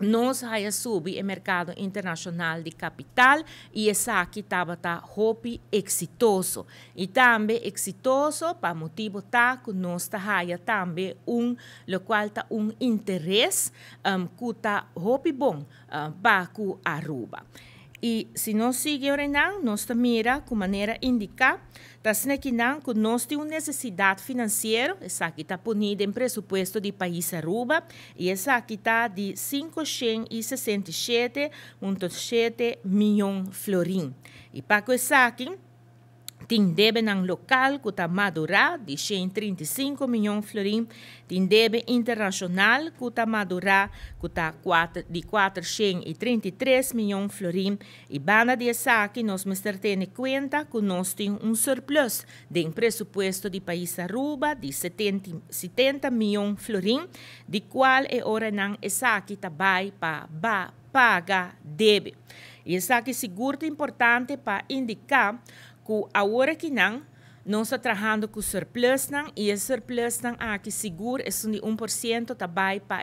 nós vai subir o mercado internacional de capital e essa aqui estava hopi exitoso e também exitoso para motivo que nós haya também lo qual interesse que está hopi bom para Aruba. E se nós seguimos, nós mira com maneira indicar, que nós temos necessidade financeira, essa aqui está punida em presupuesto do país Aruba, e essa aqui está de 567,7 milhões de florins. E para essa aqui, tem débito ng local que está madurado de 135 milhões de florins, tem débito internacional que está madurado de 433 milhões de florins, e banda de essa aqui nós temos conta que nós temos surplus de presupuesto do país Aruba de 70 milhões de florins, de qual é hora nang essa aqui vai para pagar débito. E essa aqui é seguro importante para indicar que agora que nós estamos trabalhando com surplus e esse surplus aqui seguro é 1% também para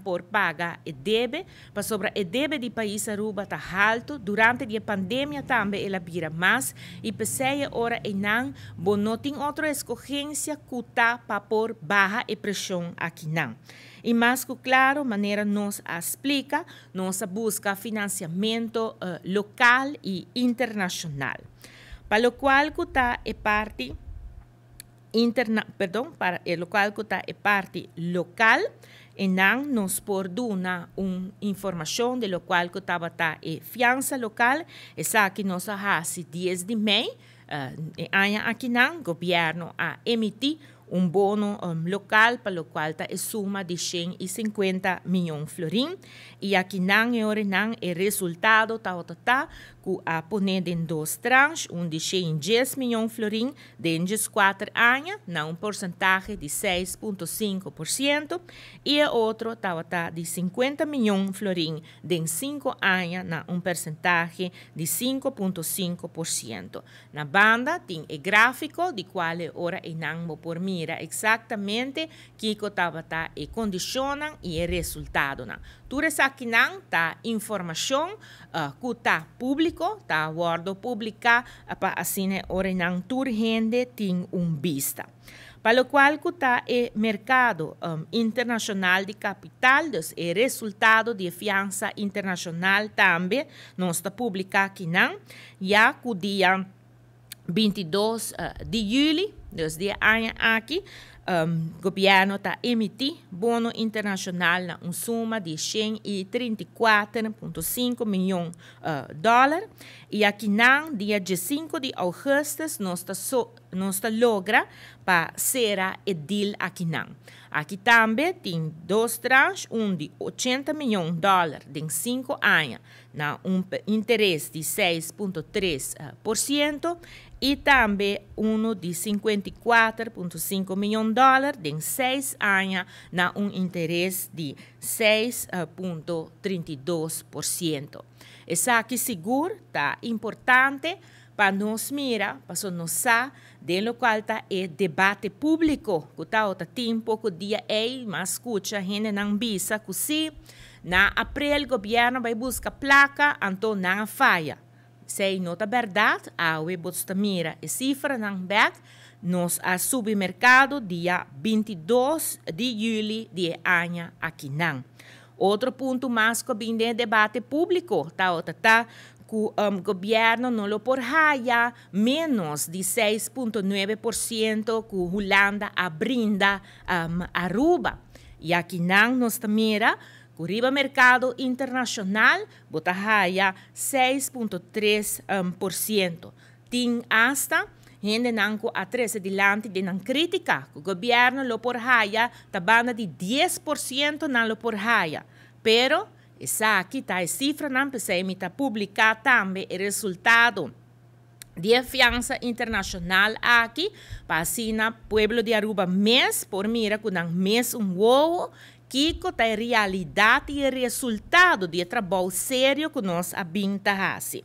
por pagar o débito, para sobre o débito do país Aruba está alto, durante a pandemia também ela vira mais e pensei ora não tem outra escolhência que está para pôr barra a pressão aqui E mais que claro, maneira nos explica, nós busca financiamento local e internacional. Para o qual está é parte para o qual está é parte local, e nos por dar uma informação de lo qual estava é fiança local, essa que nós faz 10 de maio, aqui o governo a emitir bono local para o qual está a suma de 150 milhões de florins e aqui o resultado está que a poner em dois tranches, de 110 milhões de florins dentro de 4 anos, na porcentagem de 6,5%, e o outro está de 50 milhões de florins dentro de 5 anos, na porcentagem de 5,5%. Na banda tem o gráfico de qual ora não por mira exatamente que estava e condiciona e o resultado. Tudo isso aqui está informação que está público, está guardo pública para assim ora não tur gente tem vista. Para o qual está o mercado internacional de capital, o resultado de fiança internacional também, nós está publicado aqui já que o dia 22 de julho, desde ano aqui, o governo está emitindo bono internacional na suma de 134,5 milhões de dólares. E aqui, no dia 5 de agosto, nós logra para ser o deal aqui. Aqui também tem dois tranches, de 80 milhões de dólares em 5 anos, na interesse de 6,3%, e também de 54,5 milhões de dólares em 6 anos, na interesse de 6,32%. Essa aqui seguro está importante para nós mirar, para nós saber de qual está o debate público, que está o tempo que dia mas escuta, a gente não bisa, que se na abril o governo vai buscar placa, então não falha. Se não é verdade, a website mira a cifra não back, nós a supermercado dia 22 de julho de ano aqui não. Outro ponto mais que vem de debate público, tá que o governo não lo por haya menos de 6,9% que a Holanda brinda a Aruba. E aqui não nós mira que o mercado internacional bota haya 6,3%. Tem hasta gente não a treze dilante de não crítica que o governo lo por haya tabana de 10% não lo por haya. Pero essa aqui está a cifra não precisa imitar publicar também o resultado de fiança internacional aqui para assim na pueblo de Aruba mês por mira que não mês wow que é a realidade e o resultado de trabalho sério que nós abinta assim.